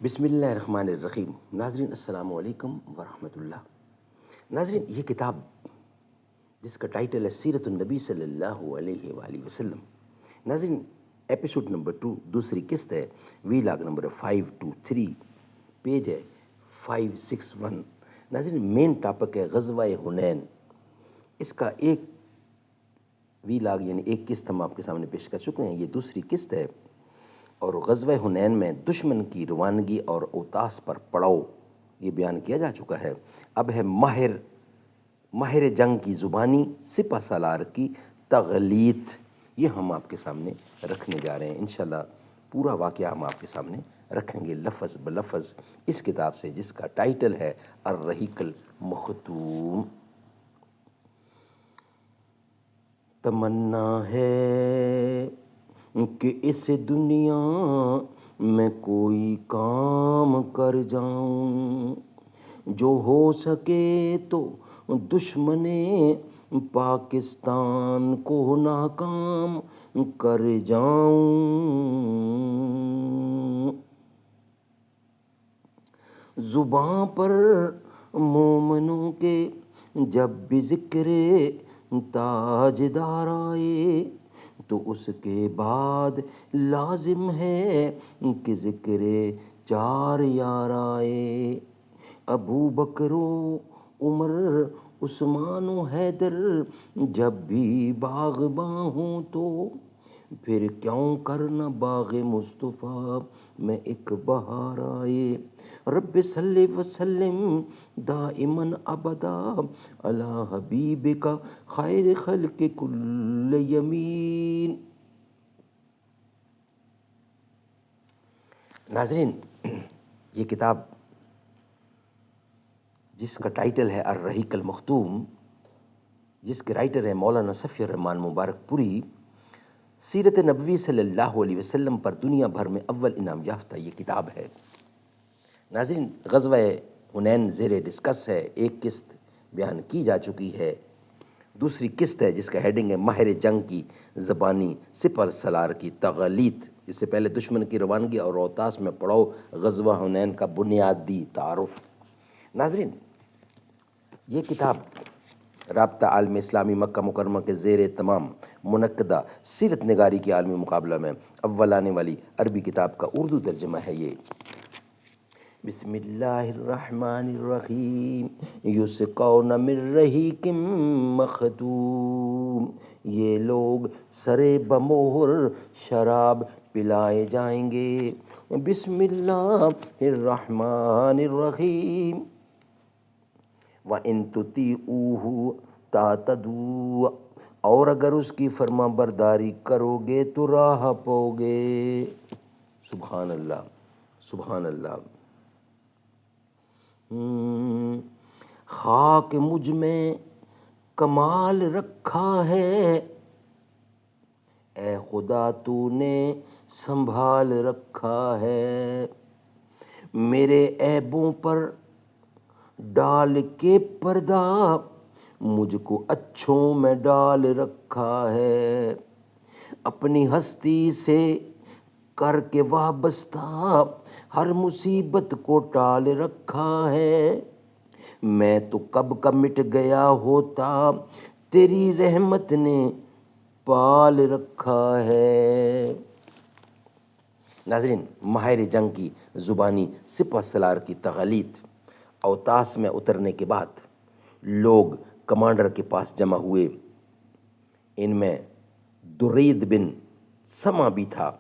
بسم اللہ الرحمن الرحیم۔ ناظرین السلام علیکم ورحمۃ اللہ۔ ناظرین، یہ کتاب جس کا ٹائٹل ہے سیرت النبی صلی اللہ علیہ وآلہ وسلم، ناظرین ایپیسوڈ نمبر 2 دوسری قسط ہے، وی لاگ نمبر 523، پیج ہے 561۔ ناظرین مین ٹاپک ہے غزوہ حنین۔ اس کا ایک وی لاگ یعنی ایک قسط ہم آپ کے سامنے پیش کر چکے ہیں، یہ دوسری قسط ہے، اور غزوہ حنین میں دشمن کی روانگی اور اوتاس پر پڑاؤ یہ بیان کیا جا چکا ہے۔ اب ہے ماہر جنگ کی زبانی، سپہ سالار کی تغلیط، یہ ہم آپ کے سامنے رکھنے جا رہے ہیں۔ انشاءاللہ پورا واقعہ ہم آپ کے سامنے رکھیں گے لفظ بلفظ اس کتاب سے، جس کا ٹائٹل ہے الرحیق المختوم۔ تمنا ہے کہ اس دنیا میں کوئی کام کر جاؤں، جو ہو سکے تو دشمن پاکستان کو ناکام کر جاؤں۔ زباں پر مومنوں کے جب بھی ذکر تاجدار آئے تو اس کے بعد لازم ہے کہ ذکر چار یار آئے۔ ابو بکر و عمر عثمان و حیدر جب بھی باغباں ہوں تو پھر کیوں کرنا باغ مصطفیٰ میں ایک بہار آئے۔ رب صلی وسلم دائماً ابدا علی حبیبک خیر خلق کل یمین۔ ناظرین، یہ کتاب جس کا ٹائٹل ہے الرحیق المختوم، جس کے رائٹر ہیں مولانا صفی الرحمن مبارک پوری، سیرت نبوی صلی اللہ علیہ وسلم پر دنیا بھر میں اول انعام یافتہ یہ کتاب ہے۔ ناظرین، غزوہ حنین زیر ڈسکس ہے، ایک قسط بیان کی جا چکی ہے، دوسری قسط ہے جس کا ہیڈنگ ہے ماہر جنگ کی زبانی، سپہ سالار کی تغلیط۔ اس سے پہلے دشمن کی روانگی اور اوتاس میں پڑاؤ، غزوہ حنین کا بنیادی تعارف۔ ناظرین، یہ کتاب رابطہ عالم اسلامی مکہ مکرمہ کے زیر تمام منعقدہ سیرت نگاری کے عالمی مقابلہ میں اول آنے والی عربی کتاب کا اردو ترجمہ ہے۔ یہ بسم اللہ الرحمن الرحیم، یسقون من رحیق مختوم، یہ لوگ سرے بمہر شراب پلائے جائیں گے۔ بسم اللہ الرحمن الرحیم، وَإِن تُطِيعُوهُ تَهْتَدُوا، اور اگر اس کی فرما برداری کرو گے تو راہ پاؤ گے۔ سبحان اللہ، سبحان اللہ۔ خاک مجھ میں کمال رکھا ہے، اے خدا تو نے سنبھال رکھا ہے، میرے عیبوں پر ڈال کے پردہ مجھ کو اچھوں میں ڈال رکھا ہے، اپنی ہستی سے کر کے وابستہ ہر مصیبت کو ٹال رکھا ہے، میں تو کب کا مٹ گیا ہوتا تیری رحمت نے پال رکھا ہے۔ ناظرین، ماہر جنگ کی زبانی، سپہ سالار کی تغلیط۔ اوتاس میں اترنے کے بعد لوگ کمانڈر کے پاس جمع ہوئے، ان میں درید بن سما بھی تھا۔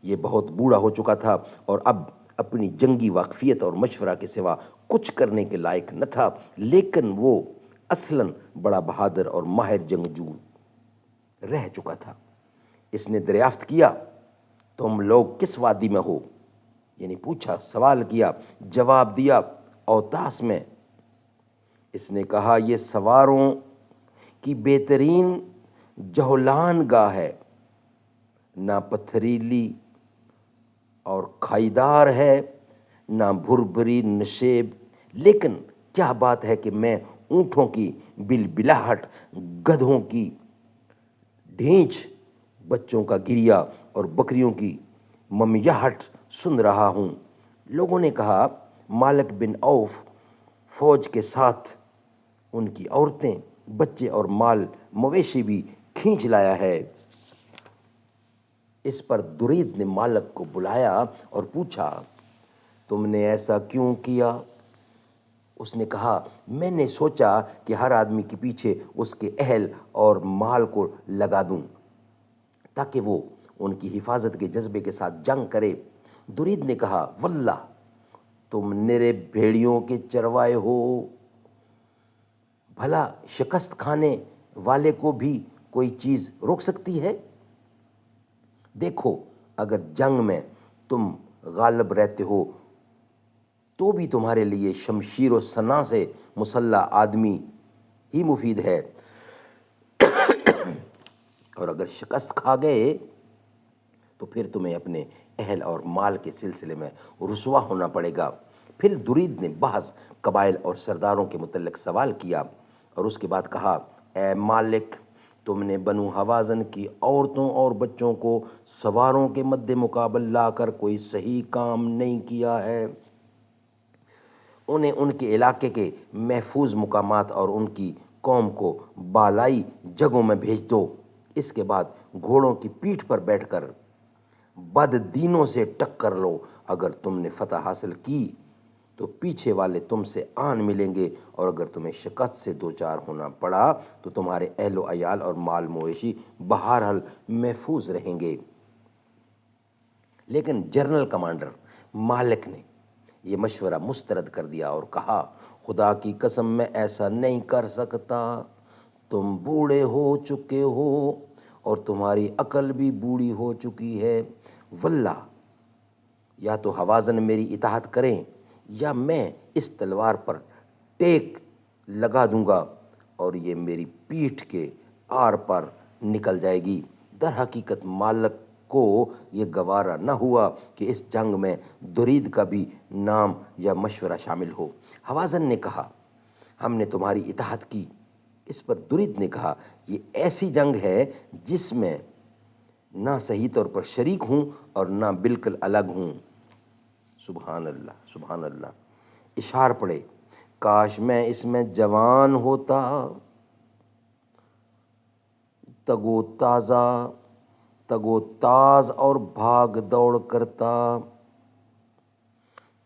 یہ بہت بوڑھا ہو چکا تھا اور اب اپنی جنگی واقفیت اور مشورہ کے سوا کچھ کرنے کے لائق نہ تھا، لیکن وہ اصلاً بڑا بہادر اور ماہر جنگجو رہ چکا تھا۔ اس نے دریافت کیا تم لوگ کس وادی میں ہو، یعنی پوچھا، سوال کیا، جواب دیا اوتاس میں۔ اس نے کہا یہ سواروں کی بہترین جہلان گاہ ہے، نہ پتھریلی اور کھائیدار ہے، نہ بھربھری نشیب، لیکن کیا بات ہے کہ میں اونٹوں کی بلبلاہٹ، گدھوں کی ڈھینچ، بچوں کا گریا اور بکریوں کی ممیاہٹ سن رہا ہوں۔ لوگوں نے کہا مالک بن اوف فوج کے ساتھ ان کی عورتیں، بچے اور مال مویشی بھی کھینچ لایا ہے۔ اس پر درید نے مالک کو بلایا اور پوچھا تم نے ایسا کیوں کیا؟ اس نے کہا میں نے سوچا کہ ہر آدمی کے پیچھے اس کے اہل اور مال کو لگا دوں تاکہ وہ ان کی حفاظت کے جذبے کے ساتھ جنگ کرے۔ درید نے کہا واللہ تم نرے بھیڑیوں کے چروائے ہو، بھلا شکست کھانے والے کو بھی کوئی چیز روک سکتی ہے؟ دیکھو اگر جنگ میں تم غالب رہتے ہو تو بھی تمہارے لیے شمشیر و سنا سے مسلح آدمی ہی مفید ہے، اور اگر شکست کھا گئے تو پھر تمہیں اپنے اہل اور مال کے سلسلے میں رسوا ہونا پڑے گا۔ پھر درید نے بعض قبائل اور سرداروں کے متعلق سوال کیا اور اس کے بعد کہا اے مالک تم نے بنو حوازن کی عورتوں اور بچوں کو سواروں کے مد مقابل لا کر کوئی صحیح کام نہیں کیا ہے۔ انہیں ان کے علاقے کے محفوظ مقامات اور ان کی قوم کو بالائی جگہوں میں بھیج دو۔ اس کے بعد گھوڑوں کی پیٹھ پر بیٹھ کر بد دینوں سے ٹکر لو۔ اگر تم نے فتح حاصل کی تو پیچھے والے تم سے آن ملیں گے، اور اگر تمہیں شکست سے دوچار ہونا پڑا تو تمہارے اہل و عیال اور مال مویشی بہرحال محفوظ رہیں گے۔ لیکن جنرل کمانڈر مالک نے یہ مشورہ مسترد کر دیا اور کہا خدا کی قسم میں ایسا نہیں کر سکتا، تم بوڑھے ہو چکے ہو اور تمہاری عقل بھی بوڑھی ہو چکی ہے۔ واللہ یا تو حوازن میری اطاعت کریں یا میں اس تلوار پر ٹیک لگا دوں گا اور یہ میری پیٹھ کے آر پر نکل جائے گی۔ در حقیقت مالک کو یہ گوارا نہ ہوا کہ اس جنگ میں درید کا بھی نام یا مشورہ شامل ہو۔ حوازن نے کہا ہم نے تمہاری اطاعت کی۔ اس پر درید نے کہا یہ ایسی جنگ ہے جس میں نہ صحیح طور پر شریک ہوں اور نہ بالکل الگ ہوں۔ سبحان اللہ سبحان اللہ۔ اشعار پڑھے کاش میں اس میں جوان ہوتا، تگو تاز اور بھاگ دوڑ کرتا،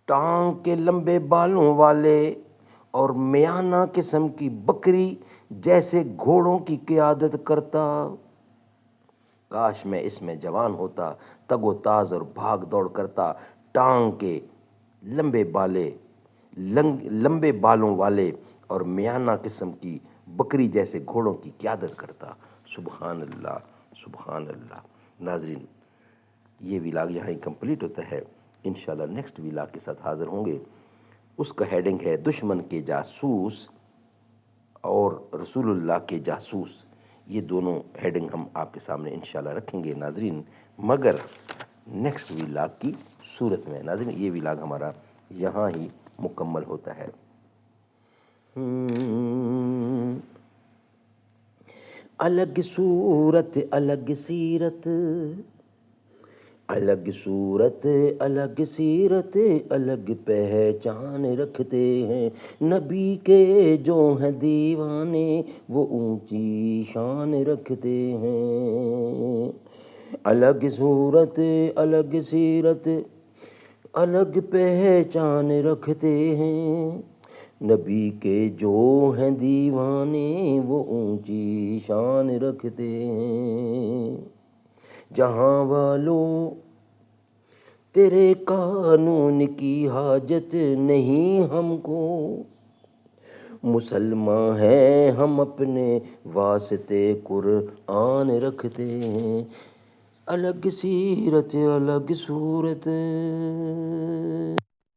ٹانگ کے لمبے بالوں والے اور میانہ قسم کی بکری جیسے گھوڑوں کی قیادت کرتا۔ کاش میں اس میں جوان ہوتا، تگ و تاز اور بھاگ دوڑ کرتا، ٹانگ کے لمبے بالوں والے اور میانہ قسم کی بکری جیسے گھوڑوں کی قیادت کرتا۔ سبحان اللہ سبحان اللہ۔ ناظرین یہ ویلاگ یہاں ہی کمپلیٹ ہوتا ہے، انشاءاللہ نیکسٹ ویلاگ کے ساتھ حاضر ہوں گے۔ اس کا ہیڈنگ ہے دشمن کے جاسوس اور رسول اللہ کے جاسوس۔ یہ دونوں ہیڈنگ ہم آپ کے سامنے انشاءاللہ رکھیں گے ناظرین، مگر نیکسٹ ویلاگ کی صورت میں۔ ناظرین یہ ویلاگ ہمارا یہاں ہی مکمل ہوتا ہے۔ الگ صورت الگ سیرت، الگ صورت الگ سیرت، الگ پہچان رکھتے ہیں، نبی کے جو ہیں دیوانے وہ اونچی شان رکھتے ہیں۔ الگ صورت الگ سیرت، الگ پہچان رکھتے ہیں، نبی کے جو ہیں دیوانے وہ اونچی شان رکھتے ہیں۔ جہاں والوں تیرے قانون کی حاجت نہیں ہم کو، مسلمان ہیں ہم اپنے واسطے قرآن رکھتے ہیں۔ الگ سیرت الگ صورت۔